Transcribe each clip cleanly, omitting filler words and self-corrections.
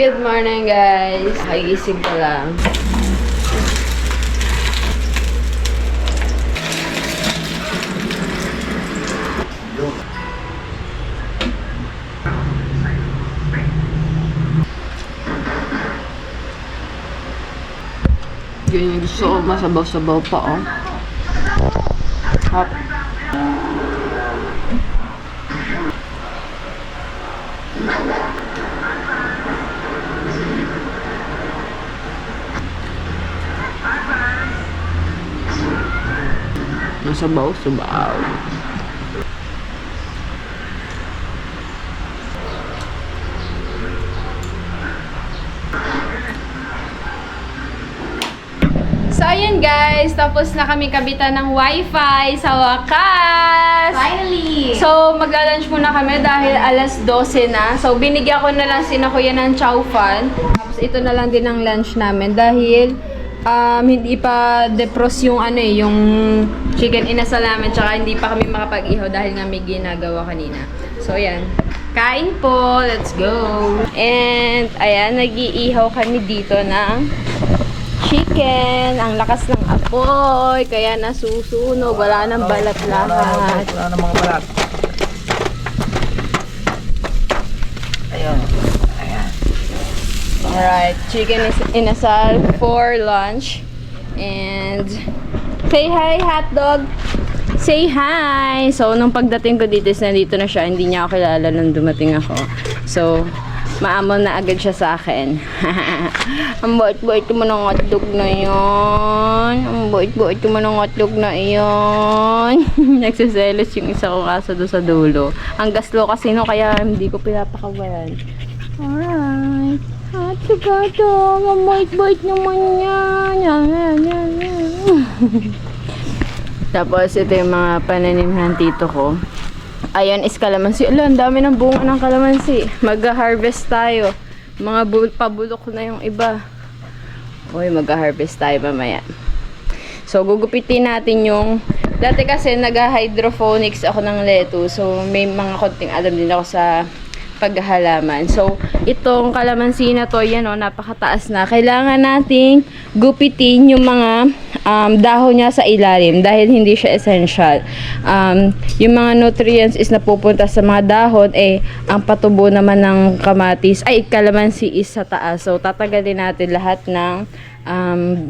Good morning, guys. Nagising ko lang. Yun yung gusto ko, masabaw-sabaw pa, oh. Hop. Masabaw-sabaw. So, ayun guys, tapos na kami kabitan ng wifi sa wakas! Finally! So, magla-lunch muna kami dahil alas 12 na. So, binigyan ko na lang sina Kuya ng chow fan. Tapos, ito na lang din ang lunch namin dahil hindi pa defrost yung yung chicken inasal namin, tsaka hindi pa kami makapag-ihaw dahil nga may ginagawa kanina. So, ayan. Kain po! Let's go! And, ayan, nag-iihaw kami dito ng chicken. Ang lakas ng apoy, kaya nasusunog. Wala nang balat lahat. Wala nang mga balat. Ayun. Ayan. Alright, chicken is inasal for lunch. And say hi, hotdog! Say hi! So, nung pagdating ko dito, nandito na siya. Hindi niya ako kilala nung dumating ako. So, maamon na agad siya sa akin. Ang bait-bait mo ng hotdog na yun. Ang bait-bait mo ng hotdog na yun. Nagsiselos yung isa ko kaso doon sa dulo. Ang gaslo kasi no, kaya hindi ko pinapakawalan. Alright. Hotdog, ang bait-bait naman yan. Yan. Tapos ito yung mga pananim ng tito ko. Ayan is kalamansi. Ala, ang dami ng bunga ng kalamansi. Mag-harvest tayo. Mga pabulok na yung iba. Uy, mag-harvest tayo mamaya. So, gugupitin natin yung... Dati kasi nag-hydroponics ako ng lettuce. So, may mga konting alam din ako sa paghahalaman. So, itong kalamansi na to, yan o, napakataas na. Kailangan nating gupitin yung mga dahon niya sa ilalim dahil hindi siya essential. Yung mga nutrients is napupunta sa mga dahon, ang patubo naman ng kalamansi is sa taas. So, tatagalin natin lahat ng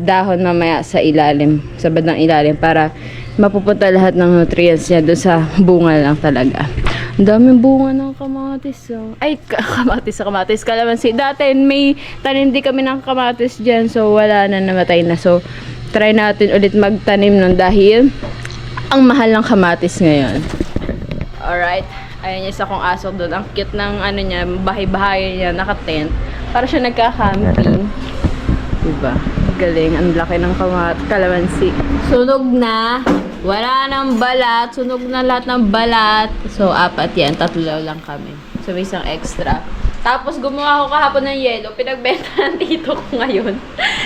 dahon mamaya sa ilalim, sa bandang ilalim para mapupunta lahat ng nutrients niya doon sa bunga lang talaga. Ang daming bunga ng kamatis. Oh. Ay, kamatis, kalamansi. Dati may tanim din kami ng kamatis dyan. So, wala na, namatay na. So, try natin ulit magtanim nun dahil ang mahal ng kamatis ngayon. Alright. Ayan yung isa kong aso doon. Ang cute ng niya, bahay-bahay niya, naka-tent. Para siya nagka-camping. Diba? Galing. Ang laki ng kalamansi. Sunog na. Wala nang balat. Sunog na lahat ng balat. So, 4 yan. 3 lang kami. So, may isang extra. Tapos, gumawa ko kahapon ng yelo. Pinagbenta ng tito ko ngayon.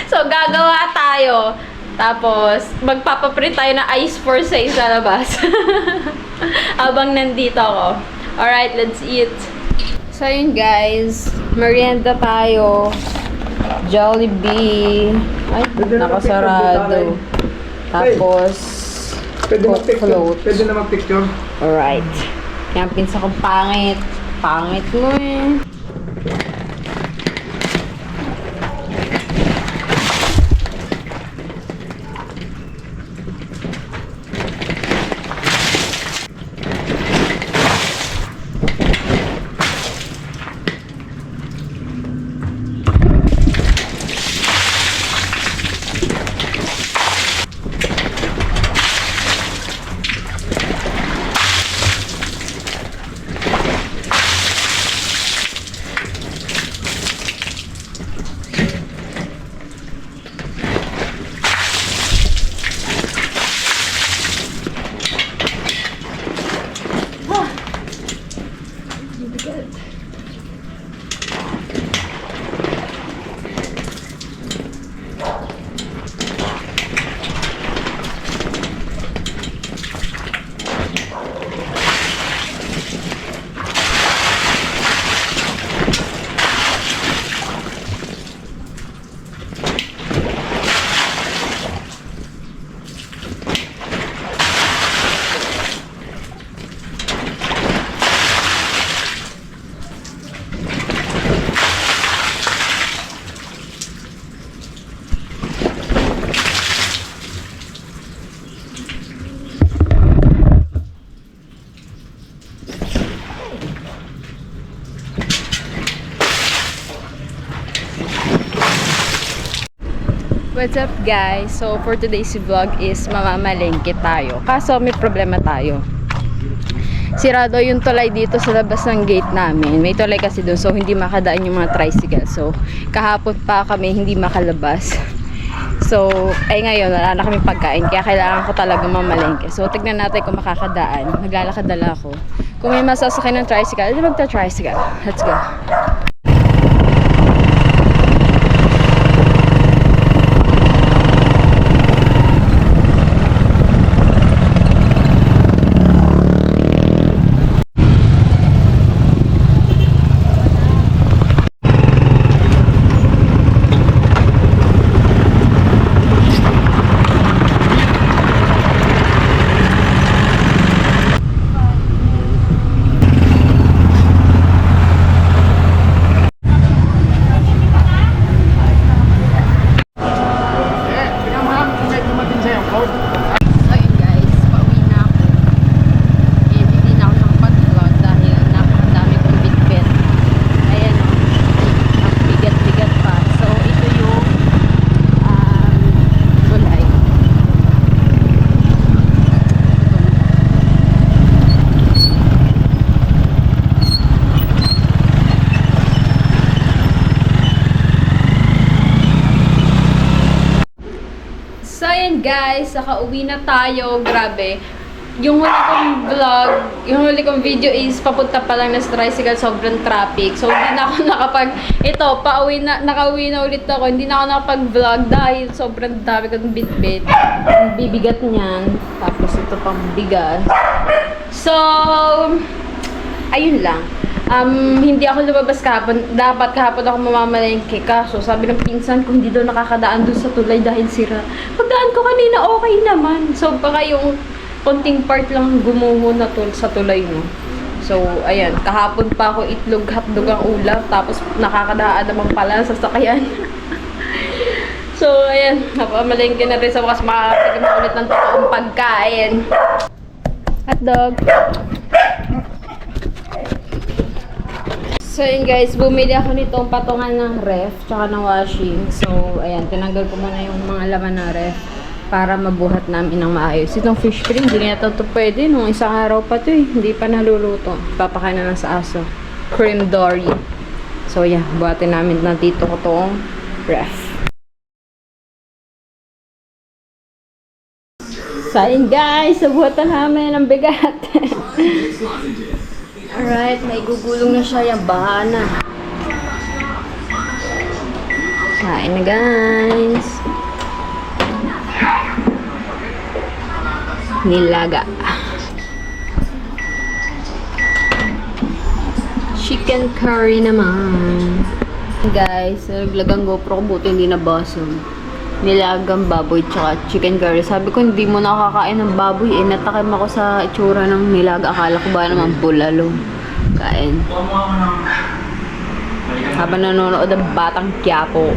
So, gagawa tayo. Tapos, magpapaprint tayo na ice for sale sa labas. Habang nandito ako. Alright, let's eat. So, yun guys. Merienda tayo. Jollibee. Ay, nakasarado. Tapos, Pwede mag-picture. Pwede na mag-picture. alright. Yan, pinsa kong pangit. Pangit mo eh. What's up guys? So for today's vlog is mamamalengke tayo. Kaso may problema tayo. Sirado yung tulay dito sa labas ng gate namin. May tulay kasi doon so hindi makadaan yung mga tricycle. So kahapon pa kami hindi makalabas. So ay ngayon wala na kami pagkain kaya kailangan ko talaga mamalengke. So tignan natin kung makakadaan. Naglalakad dala ako. Kung may masasakay ng tricycle, edi magta-tricycle. Let's go. Ayun guys, pauwi na ako. And hindi na ako nakapag-vlog dahil napakadami kong bitbit. Ayan o. Ang bigat-bigat pa. So, ito yung gulay. So, ayan guys, nakauwi na tayo. Grabe. Yung huli kong vlog, yung huli kong video is papunta pa lang na sa tricycle, sobrang traffic. So, hindi na ako nakauwi na ulit ako. Hindi na ako nakapag-vlog dahil sobrang dami kong bitbit. Ang bibigat niyan. Tapos ito pang bigas. So, ayun lang. Hindi ako lumabas kahapon. Dapat kahapon ako mamamalengke. Kaso sabi ng pinsan ko hindi daw nakakadaan doon sa tulay dahil sira. Pagdaan ko kanina okay naman. So baka yung konting part lang gumuho na sa tulay mo. So ayan, kahapon pa ako itlog hotdog ang ulam. Tapos nakakadaan naman pala sa sasakyan. So ayan, napamalengke na rin sa wakas makakatikim na ulit ng totoong pagkain. Hotdog. So yun guys, bumili ako nitong patungan ng ref tsaka ng washing. So ayan, tinanggal ko muna yung mga laman ng ref para mabuhat namin ng maayos. Itong fish cream, hindi na ito pwede. Nung isang araw pa ito eh, hindi pa naluluto. Papakain na lang sa aso. Cream dory. So yeah, buhatin namin na dito ko tong ref. So yun guys, nabuhatan namin ng bigat. Alright, may gugulong na siya. Yung baha na. Kain na guys. Nilaga. Chicken curry naman. Guys, naglagang GoPro ko buti hindi nabasag. Nilagang baboy tsaka chicken curry. Sabi ko hindi mo nakakain ng baboy eh. Natakim ako sa itsura ng nilaga. Akala ko ba naman bulalo. Kain. Habang nanonood ng Batang Quiapo.